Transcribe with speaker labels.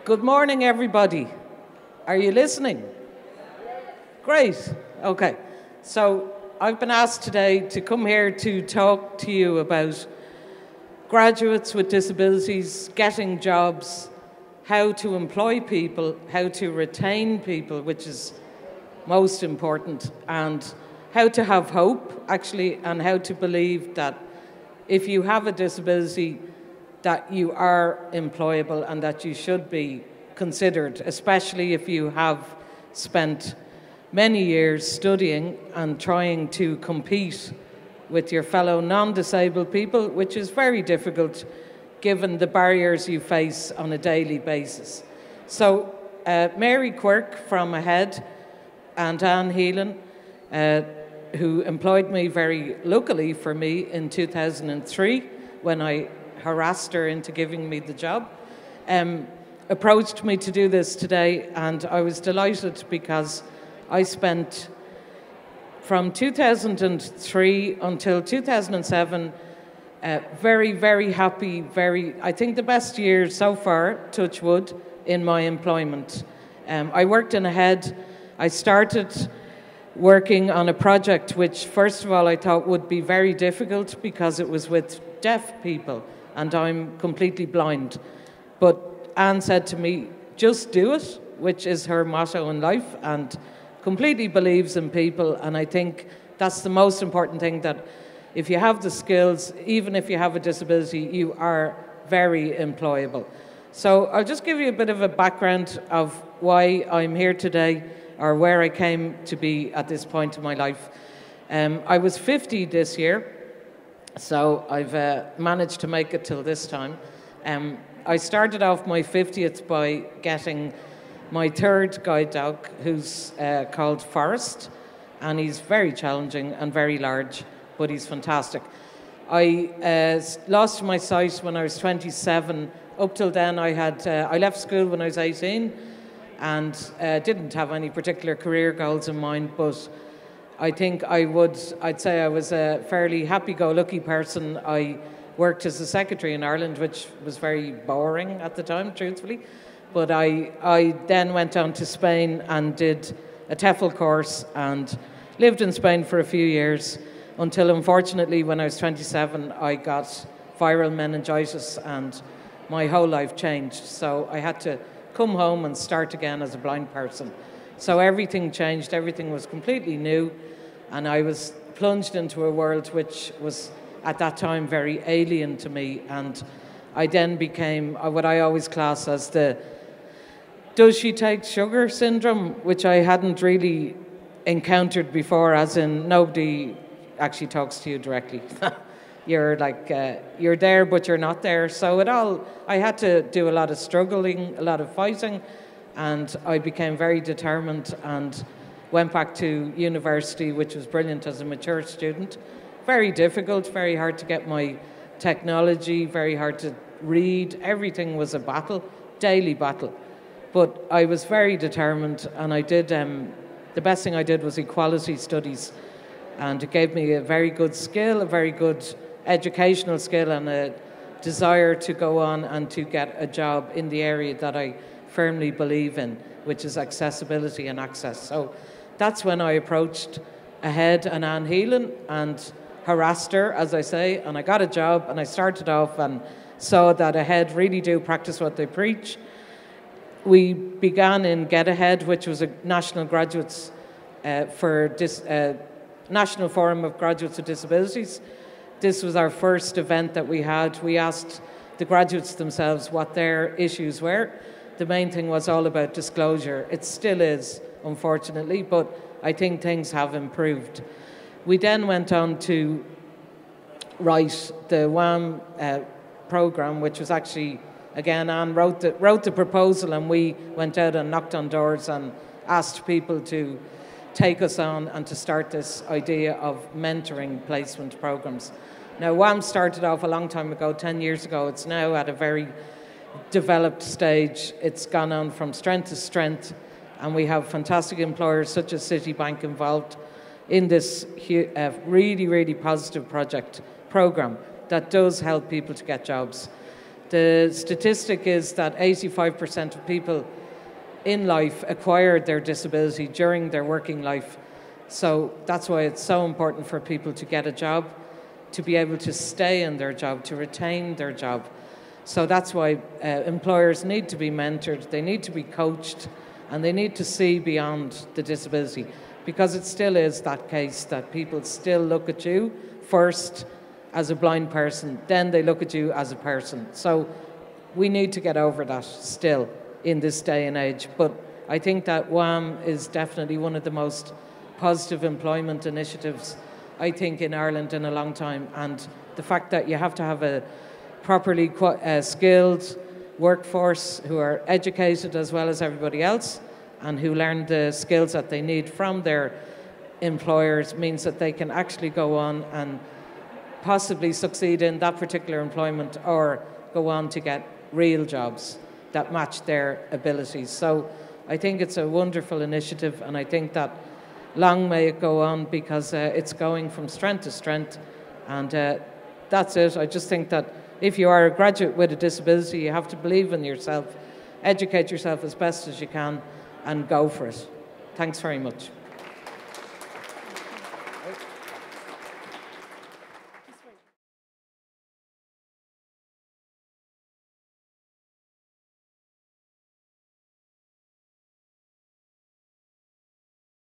Speaker 1: Good morning, everybody. Are you listening? Great. Okay. So I've been asked today to come here to talk to you about graduates with disabilities, getting jobs, how to employ people, how to retain people, which is most important, and how to have hope, actually, and how to believe that if you have a disability, that you are employable and that you should be considered, especially if you have spent many years studying and trying to compete with your fellow non-disabled people, which is very difficult given the barriers you face on a daily basis. So Mary Quirk from AHEAD and Anne Heelan, who employed me very luckily for me in 2003 when I harassed her into giving me the job, approached me to do this today, and I was delighted because I spent from 2003 until 2007 very, very happy, I think the best year so far, touch wood, in my employment. I worked in AHEAD. I started working on a project which, first of all, I thought would be very difficult because it was with deaf people, and I'm completely blind. But Anne said to me, just do it, which is her motto in life, and completely believes in people. And I think that's the most important thing, that if you have the skills, even if you have a disability, you are very employable. So I'll just give you a bit of a background of why I'm here today, or where I came to be at this point in my life. I was 50 this year, so I've managed to make it till this time. I started off my 50th by getting my third guide dog, who's called Forrest, and he's very challenging and very large, but he's fantastic. I lost my sight when I was 27. Up till then, I left school when I was 18 and didn't have any particular career goals in mind, but I think I'd say I was a fairly happy-go-lucky person. I worked as a secretary in Ireland, which was very boring at the time, truthfully. But I then went on to Spain and did a TEFL course and lived in Spain for a few years until, unfortunately, when I was 27, I got viral meningitis and my whole life changed. So I had to come home and start again as a blind person. So everything changed, everything was completely new, and I was plunged into a world which was at that time very alien to me, and I then became what I always class as the "does she take sugar" syndrome, which I hadn't really encountered before, as in nobody actually talks to you directly. You're like, you're there, but you're not there. So I had to do a lot of struggling, a lot of fighting, and I became very determined and went back to university, which was brilliant as a mature student. Very difficult, very hard to get my technology, very hard to read. Everything was a battle, daily battle. But I was very determined, and I did, the best thing I did was equality studies, and it gave me a very good skill, a very good educational skill, and a desire to go on and to get a job in the area that I firmly believe in, which is accessibility and access. So that's when I approached AHEAD and Anne Heelan and harassed her, as I say, and I got a job, and I started off and saw that AHEAD really do practice what they preach. We began in Get Ahead, which was a national graduates National Forum of Graduates with Disabilities. This was our first event that we had. We asked the graduates themselves what their issues were. The main thing was all about disclosure. It still is, unfortunately, but I think things have improved. We then went on to write the WAM programme, which was actually, again, Anne wrote the proposal, and we went out and knocked on doors and asked people to take us on and to start this idea of mentoring placement programs. Now, WAM started off a long time ago, 10 years ago. It's now at a very developed stage. It's gone on from strength to strength, and we have fantastic employers such as Citibank involved in this really, really positive program that does help people to get jobs. The statistic is that 85% of people in life acquired their disability during their working life. So that's why it's so important for people to get a job, to be able to stay in their job, to retain their job. So that's why employers need to be mentored, they need to be coached, and they need to see beyond the disability, because it still is that case that people still look at you first as a blind person, then they look at you as a person. So we need to get over that still in this day and age. But I think that WAM is definitely one of the most positive employment initiatives, I think, in Ireland in a long time. And the fact that you have to have a properly skilled workforce who are educated as well as everybody else and who learn the skills that they need from their employers means that they can actually go on and possibly succeed in that particular employment or go on to get real jobs that match their abilities. So I think it's a wonderful initiative, and I think that long may it go on, because it's going from strength to strength, and that's it. I just think that if you are a graduate with a disability, you have to believe in yourself, educate yourself as best as you can, and go for it. Thanks very much.